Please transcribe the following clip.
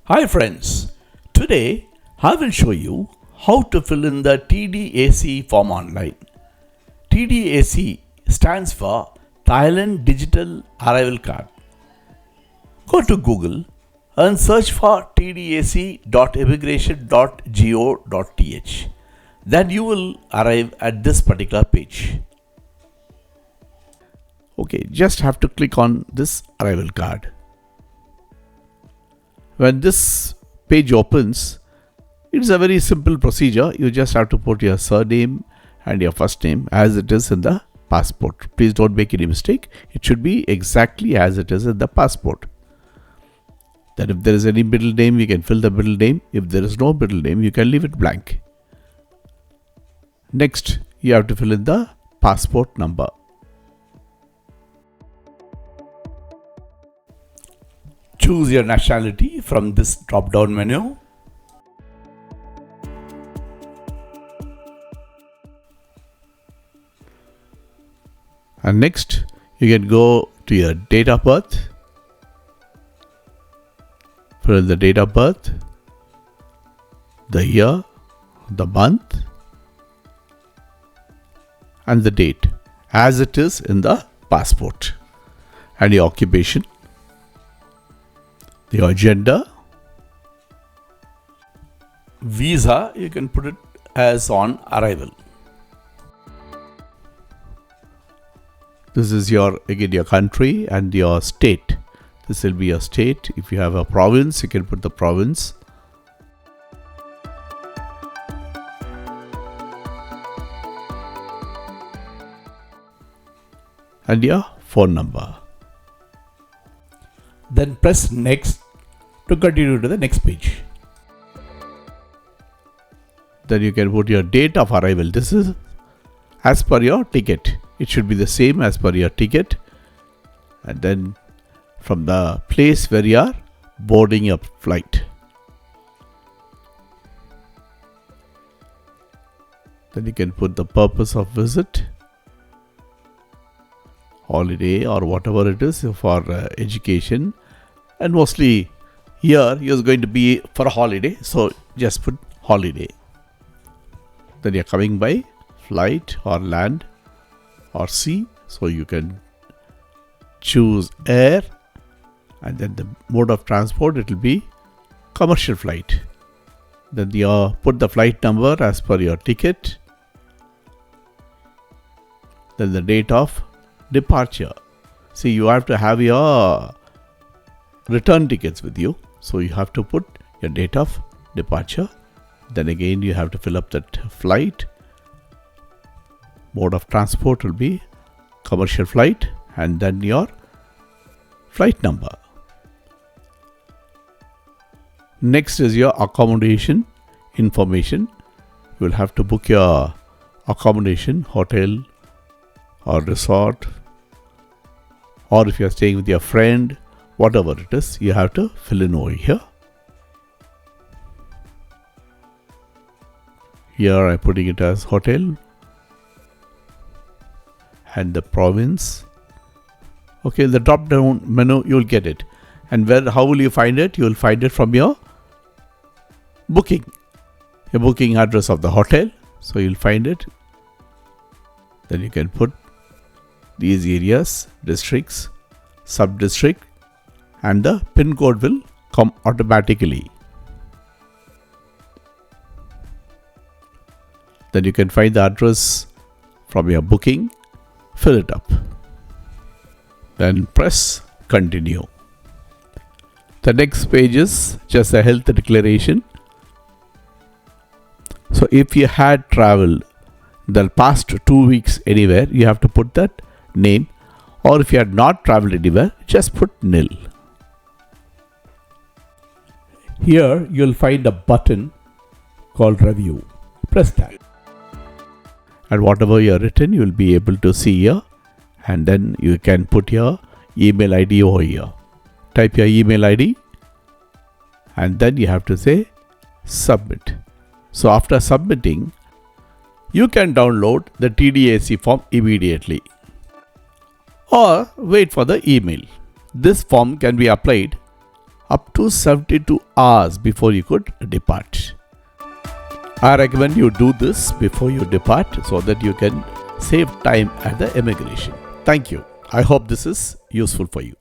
Hi friends, today I will show you how to fill in the TDAC form online. TDAC stands for Thailand Digital Arrival Card. Go to Google and search for tdac.immigration.go.th. Then you will arrive at this particular page. Okay, just have to click on this arrival card. When this page opens, it's a very simple procedure. You just have to put your surname and your first name as it is in the passport. Please don't make any mistake. It should be exactly as it is in the passport. Then if there is any middle name, you can fill the middle name. If there is no middle name, you can leave it blank. Next, you have to fill in the passport number. Choose your nationality from this drop-down menu. And next, you can go to your date of birth. Fill in the date of birth, the year, the month, and the date as it is in the passport. And your occupation, your gender, visa, you can put it as on arrival. This is your country and your state. This will be your state. If you have a province, you can put the province. And your phone number. Then press next to continue to the next page. Then you can put your date of arrival. This is as per your ticket. It should be the same as per your ticket. And then from the place where you are boarding your flight. Then you can put the purpose of visit, holiday or whatever it is for education, and mostly here you're going to be for a holiday, so just put holiday. Then you're coming by flight or land or sea, so you can choose air, and then the mode of transport, it will be commercial flight. Then you put the flight number as per your ticket, then the date of departure. See, you have to have your return tickets with you, so you have to put your date of departure. Then again you have to fill up that flight. Mode of transport will be commercial flight, and then your flight number. Next is your accommodation information. You will have to book your accommodation, hotel or resort, or if you are staying with your friend, whatever it is, you have to fill in over here. Here I am putting it as hotel and the province. Okay, the drop down menu, you will get it. And how will you find it? You will find it from your booking, your booking address of the hotel. So you will find it. Then you can put these areas, districts, sub-district, and the pin code will come automatically. Then you can find the address from your booking, fill it up. Then press continue. The next page is just a health declaration. So if you had traveled the past 2 weeks anywhere, you have to put that name, or if you had not traveled anywhere, just put nil. Here you will find a button called review. Press that. And whatever you have written, you will be able to see here, and then you can put your email ID over here. Type your email ID, and then you have to say submit. So after submitting, you can download the TDAC form immediately or wait for the email. This form can be applied up to 72 hours before you could depart. I recommend you do this before you depart so that you can save time at the immigration. Thank you. I hope this is useful for you.